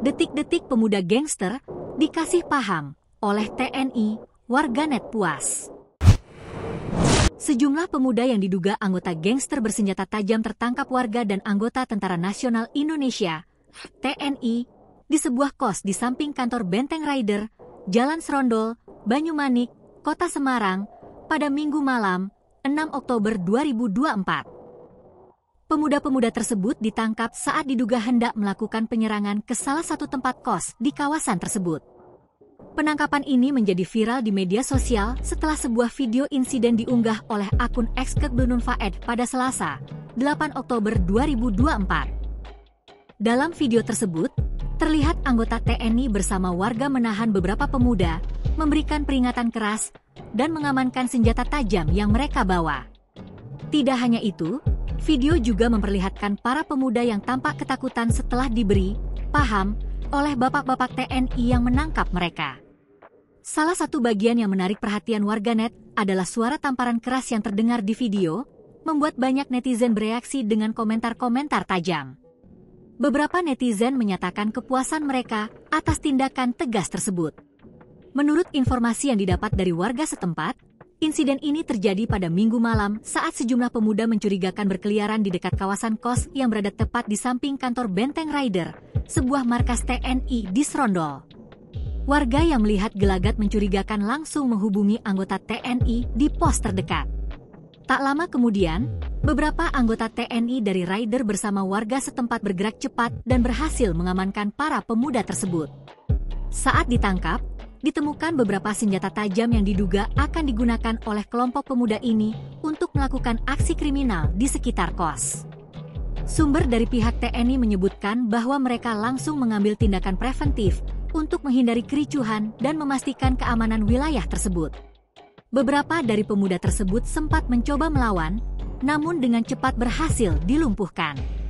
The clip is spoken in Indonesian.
Detik-detik pemuda gangster dikasih paham oleh TNI, warganet puas. Sejumlah pemuda yang diduga anggota gangster bersenjata tajam tertangkap warga dan anggota Tentara Nasional Indonesia, TNI, di sebuah kos di samping kantor Benteng Rider, Jalan Serondol, Banyumanik, Kota Semarang, pada Minggu malam, 6 Oktober 2024. Pemuda-pemuda tersebut ditangkap saat diduga hendak melakukan penyerangan ke salah satu tempat kos di kawasan tersebut. Penangkapan ini menjadi viral di media sosial setelah sebuah video insiden diunggah oleh akun X Kebunun Faed pada Selasa, 8 Oktober 2024. Dalam video tersebut, terlihat anggota TNI bersama warga menahan beberapa pemuda, memberikan peringatan keras, dan mengamankan senjata tajam yang mereka bawa. Tidak hanya itu, video juga memperlihatkan para pemuda yang tampak ketakutan setelah diberi paham oleh bapak-bapak TNI yang menangkap mereka. Salah satu bagian yang menarik perhatian warganet adalah suara tamparan keras yang terdengar di video, membuat banyak netizen bereaksi dengan komentar-komentar tajam. Beberapa netizen menyatakan kepuasan mereka atas tindakan tegas tersebut. Menurut informasi yang didapat dari warga setempat, insiden ini terjadi pada Minggu malam saat sejumlah pemuda mencurigakan berkeliaran di dekat kawasan kos yang berada tepat di samping kantor Benteng Rider, sebuah markas TNI di Serondol. Warga yang melihat gelagat mencurigakan langsung menghubungi anggota TNI di pos terdekat. Tak lama kemudian, beberapa anggota TNI dari Rider bersama warga setempat bergerak cepat dan berhasil mengamankan para pemuda tersebut. Saat ditangkap, ditemukan beberapa senjata tajam yang diduga akan digunakan oleh kelompok pemuda ini untuk melakukan aksi kriminal di sekitar kos. Sumber dari pihak TNI menyebutkan bahwa mereka langsung mengambil tindakan preventif untuk menghindari kericuhan dan memastikan keamanan wilayah tersebut. Beberapa dari pemuda tersebut sempat mencoba melawan, namun dengan cepat berhasil dilumpuhkan.